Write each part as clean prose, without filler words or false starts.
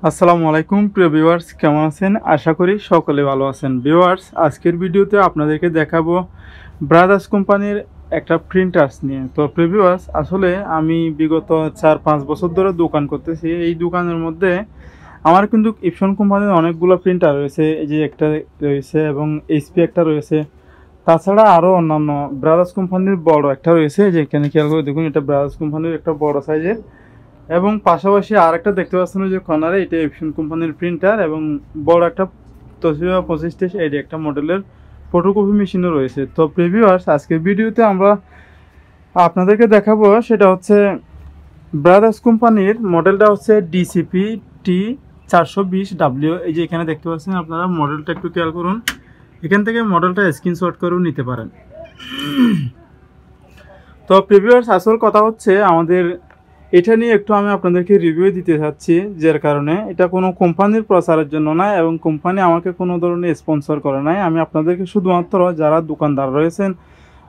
আসসালামু আলাইকুম প্রিয় ভিউয়ার্স, কেমন আছেন? আশা করি সকলে ভালো আছেন। ভিউয়ার্স, আজকের ভিডিওতে আপনাদেরকে দেখাবো ব্রাদার্স কোম্পানির একটা প্রিন্টার্স নিয়ে। তো প্রিয় ভিউয়ার্স, আসলে আমি বিগত 4-5 বছর ধরে দোকান করতেছি। এই দোকানের মধ্যে আমার কিন্তু ইপসন কোম্পানির অনেকগুলো প্রিন্টার রয়েছে। এই যে একটা রয়েছে এবং এইচপি একটা রয়েছে, তাছাড়া আরও অন্যান্য ব্রাদার্স কোম্পানির বড় একটা রয়েছে। যে এখানে খেয়াল করে দেখুন, এটা ব্রাদার্স কোম্পানির একটা বড় সাইজের, এবং পাশাপাশি আরেকটা দেখতে পাচ্ছেন যে কর্নারে, এটা এপসন কোম্পানির প্রিন্টার এবং বড় একটা তোশিবা 25 এই একটা মডেলের ফটোকপি মেশিনও রয়েছে। তো প্রিভিউয়ার্স, আজকের ভিডিওতে আমরা আপনাদেরকে দেখাবো সেটা হচ্ছে ব্রাদার্স কোম্পানির মডেলটা হচ্ছে ডিসিপি T420W। এই যে এখানে দেখতে পাচ্ছেন আপনারা, মডেলটা একটু খেয়াল করুন। এখান থেকে মডেলটা স্ক্রিনশট করেও নিতে পারেন। তো প্রিভিউয়ার্স, আসল কথা হচ্ছে আমাদের এটা নিয়ে একটু আমি আপনাদেরকে রিভিউ দিতে চাচ্ছি, যার কারণে এটা কোনো কোম্পানির প্রচারের জন্য না এবং কোম্পানি আমাকে কোনো ধরনের স্পন্সর করে নাই। আমি আপনাদেরকে শুধুমাত্র যারা দোকানদার রয়েছেন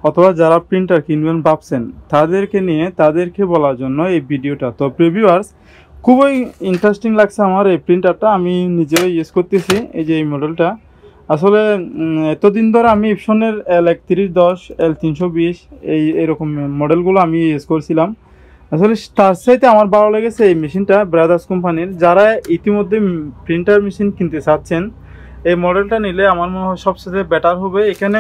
অথবা যারা প্রিন্টার কিনবেন ভাবছেন তাদেরকে নিয়ে তাদেরকে বলার জন্য এই ভিডিওটা। তো প্রিভিউয়ার্স, খুবই ইন্টারেস্টিং লাগছে আমার এই প্রিন্টারটা। আমি নিজেও ইউজ করতেছি এই যে এই মডেলটা। আসলে এতদিন ধরে আমি ইপসনের L3110, L320 এরকম মডেলগুলো আমি ইউজ করছিলাম। আসলে তার চাইতে আমার ভালো লেগেছে এই মেশিনটা ব্রাদার্স কোম্পানির। যারা ইতিমধ্যে প্রিন্টার মেশিন কিনতে চাচ্ছেন, এই মডেলটা নিলে আমার মনে হয় সবচেয়ে বেটার হবে। এখানে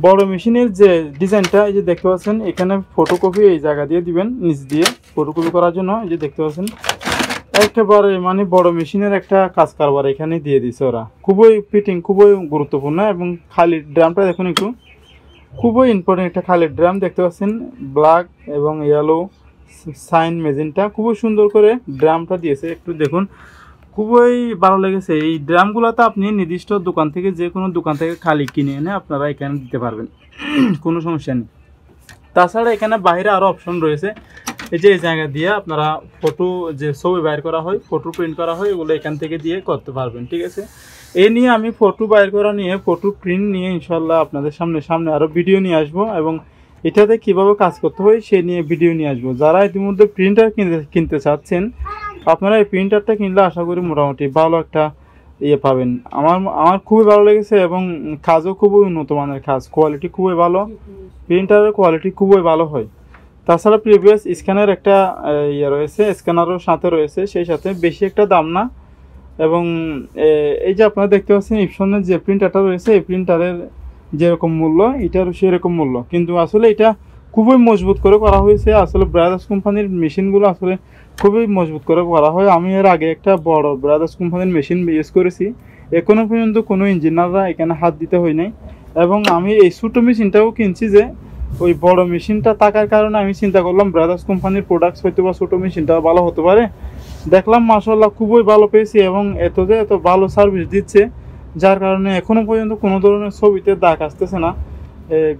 বড় মেশিনের যে ডিজাইনটা, এই যে দেখতে পাচ্ছেন, এখানে ফটোকপি এই জায়গা দিয়ে দিবেন, নিচ দিয়ে ফটোকপি করার জন্য। এই যে দেখতে পাচ্ছেন, একেবারে মানে বড় মেশিনের একটা কাজ কারবার এখানে দিয়ে দিছে ওরা। খুবই ফিটিং, খুবই গুরুত্বপূর্ণ। এবং খালি ড্রামটা দেখুন একটু, খুবই ইম্পর্টেন্ট একটা খালি ড্রাম দেখতে পাচ্ছেন, ব্ল্যাক এবং ইয়েলো সাইন মেজেন্টা, খুবই সুন্দর করে ড্রামটা দিয়েছে। একটু দেখুন, খুবই ভালো লেগেছে। এই ড্রামগুলোতে আপনি নির্দিষ্ট দোকান থেকে, যে কোনো দোকান থেকে খালি কিনে এনে আপনারা এখানে দিতে পারবেন, কোনো সমস্যা নেই। তাছাড়া এখানে বাইরে আরও অপশন রয়েছে। এই যে এই জায়গা দিয়ে আপনারা ফটো, যে ছবি বাইর করা হয়, ফটো প্রিন্ট করা হয়, এগুলো এখান থেকে দিয়ে করতে পারবেন। ঠিক আছে, এই নিয়ে আমি ফটো বাইর করা নিয়ে, ফটো প্রিন্ট নিয়ে ইনশাল্লাহ আপনাদের সামনে আরও ভিডিও নিয়ে আসবো এবং এটাতে কিভাবে কাজ করতে হয় সে নিয়ে ভিডিও নিয়ে আসবো। যারা ইতিমধ্যে প্রিন্টার কিনতে চাচ্ছেন, আপনারা এই প্রিন্টারটা কিনলে আশা করি মোটামুটি ভালো একটা ইয়ে পাবেন। আমার খুবই ভালো লেগেছে এবং কাজও খুবই উন্নত মানের কাজ, কোয়ালিটি খুবই ভালো, প্রিন্টারের কোয়ালিটি খুবই ভালো হয়। তাছাড়া প্রিভিয়াস স্ক্যানের একটা ইয়ে রয়েছে, স্ক্যানারও সাথে রয়েছে, সেই সাথে বেশি একটা দাম না। এবং এই যে আপনারা দেখতে পাচ্ছেন ইপসনের যে প্রিন্টারটা রয়েছে, এই প্রিন্টারের যেরকম মূল্য এটারও সেরকম মূল্য, কিন্তু আসলে এটা খুবই মজবুত করে করা হয়েছে। আসলে ব্রাদার্স কোম্পানির মেশিনগুলো আসলে খুবই মজবুত করে করা হয়। আমি এর আগে একটা বড় ব্রাদার্স কোম্পানির মেশিন ইউজ করেছি, এখনও পর্যন্ত কোনো ইঞ্জিনিয়াররা এখানে হাত দিতে হয় নাই। এবং আমি এই ছোটো মেশিনটাও কিনছি, যে ওই বড় মেশিনটা থাকার কারণে আমি চিন্তা করলাম ব্রাদার্স কোম্পানির প্রোডাক্টস হয়তো বা ছোটো মেশিনটা ভালো হতে পারে। দেখলাম মাশাআল্লাহ খুবই ভালো পেয়েছি এবং এত ভালো সার্ভিস দিচ্ছে, যার কারণে এখনও পর্যন্ত কোনো ধরনের ছবিতে দাগ আসতেছে না।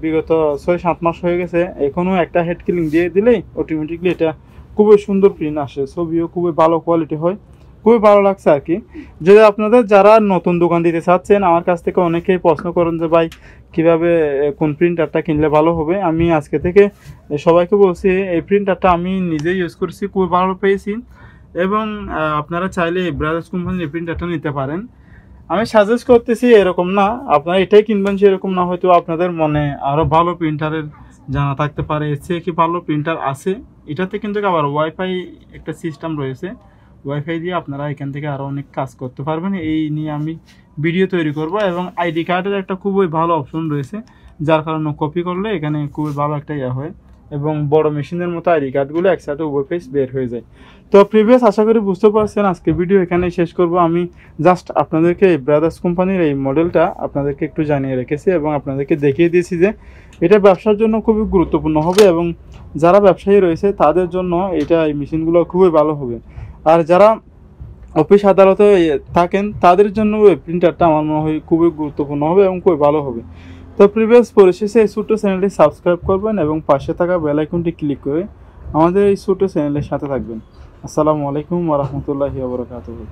বিগত 6-7 মাস হয়ে গেছে, এখনও একটা হেড কিলিং দিয়ে দিলেই অটোমেটিকলি এটা খুবই সুন্দর প্রিন্ট আসে, ছবিও খুবই ভালো কোয়ালিটি হয়। খুবই ভালো লাগছে আর কি। যদি আপনাদের যারা নতুন দোকান দিতে চাচ্ছেন, আমার কাছ থেকে অনেকেই প্রশ্ন করেন যে ভাই কীভাবে কোন প্রিন্টারটা কিনলে ভালো হবে, আমি আজকে থেকে সবাইকে বলছি এই প্রিন্টারটা আমি নিজেই ইউজ করছি, খুবই ভালো পেয়েছি। এবং আপনারা চাইলে ব্রাদার্স কোম্পানির এই প্রিন্টারটা নিতে পারেন। আমি সাজেস্ট করতেছি এরকম না, আপনারা এটাই কিনবেন সেরকম না, হয়তো আপনাদের মনে আরও ভালো প্রিন্টারের জানা থাকতে পারে, এর চেয়ে কি ভালো প্রিন্টার আছে। এটাতে কিন্তু আবার ওয়াইফাই একটা সিস্টেম রয়েছে, ওয়াইফাই দিয়ে আপনারা এখান থেকে আরও অনেক কাজ করতে পারবেন। এই নিয়ে আমি ভিডিও তৈরি করব। এবং আইডি কার্ডের একটা খুবই ভালো অপশন রয়েছে, যার কারণে কপি করলে এখানে খুবই ভালো একটা ইয়ে হয় এবং বড় মেশিনের মতো আইডি কার্ডগুলো একসাথে উভয় পেজ বের হয়ে যায়। তো প্রিভিয়াস, আশা করি বুঝতে পারছেন। আজকে ভিডিও এখানে শেষ করব। আমি জাস্ট আপনাদেরকে এই ব্রাদার্স কোম্পানির এই মডেলটা আপনাদেরকে একটু জানিয়ে রেখেছি এবং আপনাদেরকে দেখিয়ে দিয়েছি যে এটা ব্যবসার জন্য খুবই গুরুত্বপূর্ণ হবে এবং যারা ব্যবসায়ী রয়েছে তাদের জন্য এই মেশিনগুলো খুবই ভালো হবে। আর যারা অফিস আদালতে থাকেন তাদের জন্য এই প্রিন্টারটা আমার মনে হয় খুবই গুরুত্বপূর্ণ হবে এবং খুবই ভালো হবে। তো প্রিভিয়াস পরিশেষে এই ছোট্ট চ্যানেলটি সাবস্ক্রাইব করবেন এবং পাশে থাকা বেল আইকনটি ক্লিক করে আমাদের এই ছোট্ট চ্যানেলের সাথে থাকবেন। আসসালামু আলাইকুম ওয়া রাহমাতুল্লাহি ওয়া বারাকাতুহু।